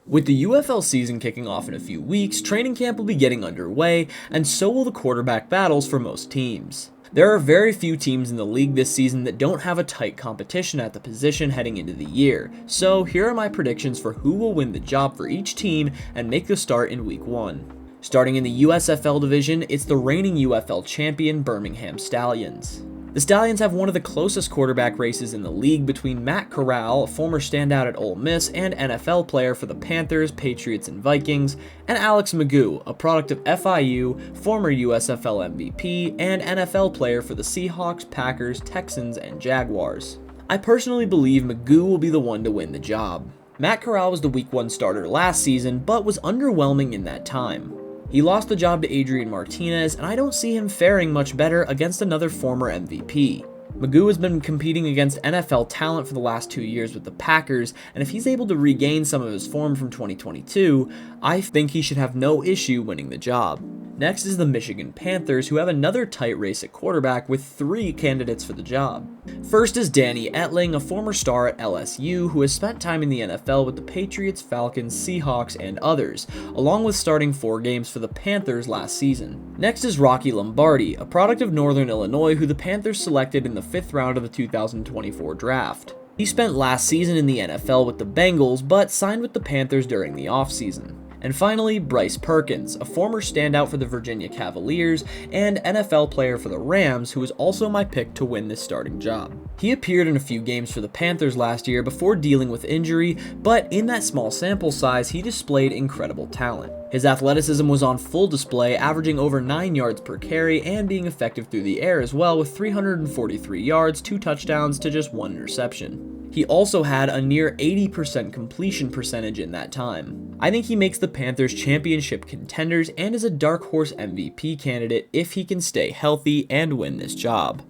With the UFL season kicking off in a few weeks, training camp will be getting underway, and so will the quarterback battles for most teams. There are very few teams in the league this season that don't have a tight competition at the position heading into the year, so here are my predictions for who will win the job for each team and make the start in Week 1. Starting in the USFL division, it's the reigning UFL champion Birmingham Stallions. The Stallions have one of the closest quarterback races in the league between Matt Corral, a former standout at Ole Miss and NFL player for the Panthers, Patriots, and Vikings, and Alex McGough, a product of FIU, former USFL MVP, and NFL player for the Seahawks, Packers, Texans, and Jaguars. I personally believe McGough will be the one to win the job. Matt Corral was the Week 1 starter last season, but was underwhelming in that time. He lost the job to Adrian Martinez, and I don't see him faring much better against another former MVP. McGough has been competing against NFL talent for the last 2 years with the Packers, and if he's able to regain some of his form from 2022, I think he should have no issue winning the job. Next is the Michigan Panthers, who have another tight race at quarterback with 3 candidates for the job. First is Danny Etling, a former star at LSU who has spent time in the NFL with the Patriots, Falcons, Seahawks, and others, along with starting 4 games for the Panthers last season. Next is Rocky Lombardi, a product of Northern Illinois who the Panthers selected in the 5th round of the 2024 draft. He spent last season in the NFL with the Bengals, but signed with the Panthers during the offseason. And finally, Bryce Perkins, a former standout for the Virginia Cavaliers and NFL player for the Rams, who is also my pick to win this starting job. He appeared in a few games for the Panthers last year before dealing with injury, but in that small sample size, he displayed incredible talent. His athleticism was on full display, averaging over 9 yards per carry and being effective through the air as well, with 343 yards, 2 touchdowns to just 1 interception. He also had a near 80% completion percentage in that time. I think he makes the Panthers championship contenders and is a dark horse MVP candidate if he can stay healthy and win this job.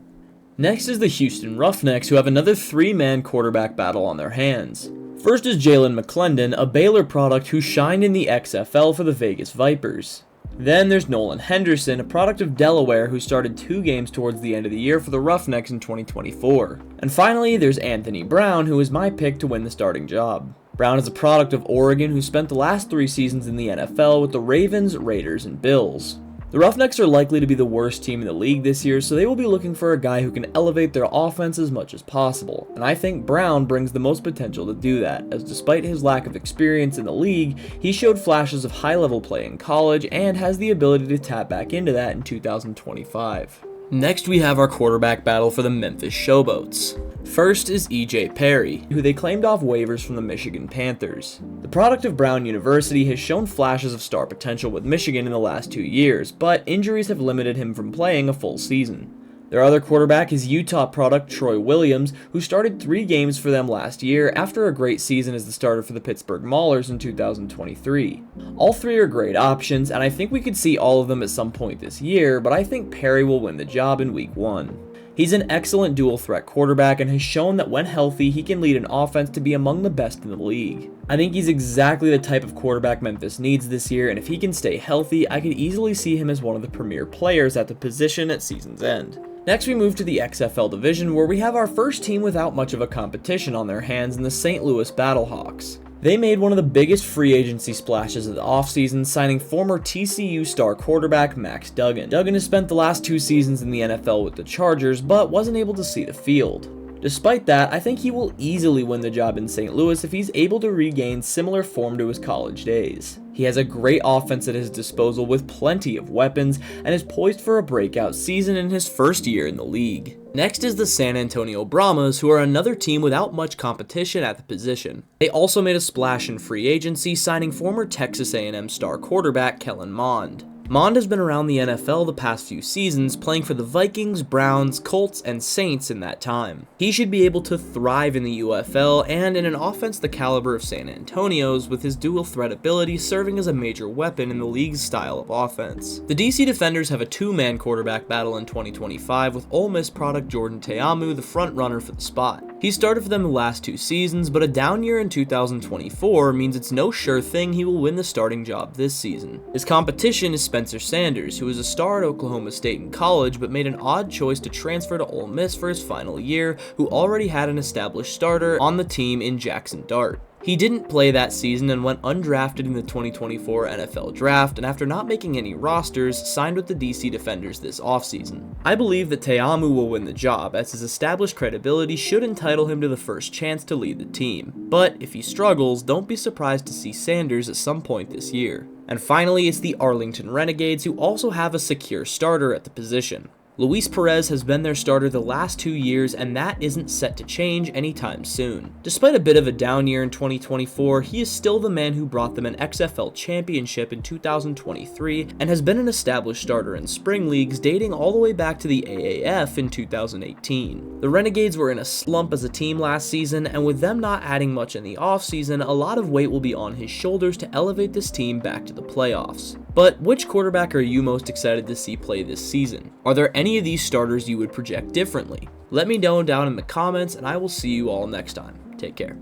Next is the Houston Roughnecks, who have another 3-man quarterback battle on their hands. First is Jalen McClendon, a Baylor product who shined in the XFL for the Vegas Vipers. Then there's Nolan Henderson, a product of Delaware who started 2 games towards the end of the year for the Roughnecks in 2024. And finally, there's Anthony Brown, who is my pick to win the starting job. Brown is a product of Oregon who spent the last 3 seasons in the NFL with the Ravens, Raiders, and Bills. The Roughnecks are likely to be the worst team in the league this year, so they will be looking for a guy who can elevate their offense as much as possible, and I think Brown brings the most potential to do that, as despite his lack of experience in the league, he showed flashes of high-level play in college and has the ability to tap back into that in 2025. Next, we have our quarterback battle for the Memphis Showboats. First is E.J. Perry, who they claimed off waivers from the Michigan Panthers. The product of Brown University has shown flashes of star potential with Michigan in the last 2 years, but injuries have limited him from playing a full season. Their other quarterback is Utah product Troy Williams, who started 3 games for them last year after a great season as the starter for the Pittsburgh Maulers in 2023. All 3 are great options, and I think we could see all of them at some point this year, but I think Perry will win the job in Week 1. He's an excellent dual-threat quarterback and has shown that when healthy, he can lead an offense to be among the best in the league. I think he's exactly the type of quarterback Memphis needs this year, and if he can stay healthy, I could easily see him as one of the premier players at the position at season's end. Next, we move to the XFL division, where we have our first team without much of a competition on their hands in the St. Louis Battlehawks. They made one of the biggest free agency splashes of the offseason, signing former TCU star quarterback Max Duggan. Duggan has spent the last 2 seasons in the NFL with the Chargers, but wasn't able to see the field. Despite that, I think he will easily win the job in St. Louis if he's able to regain similar form to his college days. He has a great offense at his disposal with plenty of weapons and is poised for a breakout season in his first year in the league. Next is the San Antonio Brahmas, who are another team without much competition at the position. They also made a splash in free agency, signing former Texas A&M star quarterback Kellen Mond. Mond has been around the NFL the past few seasons, playing for the Vikings, Browns, Colts, and Saints in that time. He should be able to thrive in the UFL and in an offense the caliber of San Antonio's, with his dual threat ability serving as a major weapon in the league's style of offense. The DC Defenders have a 2-man quarterback battle in 2025 with Ole Miss product Jordan Teamu the front runner for the spot. He started for them the last 2 seasons, but a down year in 2024 means it's no sure thing he will win the starting job this season. His competition is Spencer Sanders, who was a star at Oklahoma State in college but made an odd choice to transfer to Ole Miss for his final year, who already had an established starter on the team in Jackson Dart. He didn't play that season and went undrafted in the 2024 NFL Draft, and after not making any rosters, signed with the DC Defenders this offseason. I believe that Te'amu will win the job, as his established credibility should entitle him to the first chance to lead the team. But if he struggles, don't be surprised to see Sanders at some point this year. And finally, it's the Arlington Renegades, who also have a secure starter at the position. Luis Perez has been their starter the last 2 years, and that isn't set to change anytime soon. Despite a bit of a down year in 2024, he is still the man who brought them an XFL championship in 2023 and has been an established starter in spring leagues dating all the way back to the AAF in 2018. The Renegades were in a slump as a team last season, and with them not adding much in the offseason, a lot of weight will be on his shoulders to elevate this team back to the playoffs. But which quarterback are you most excited to see play this season? Are there any of these starters you would project differently? Let me know down in the comments, and I will see you all next time. Take care.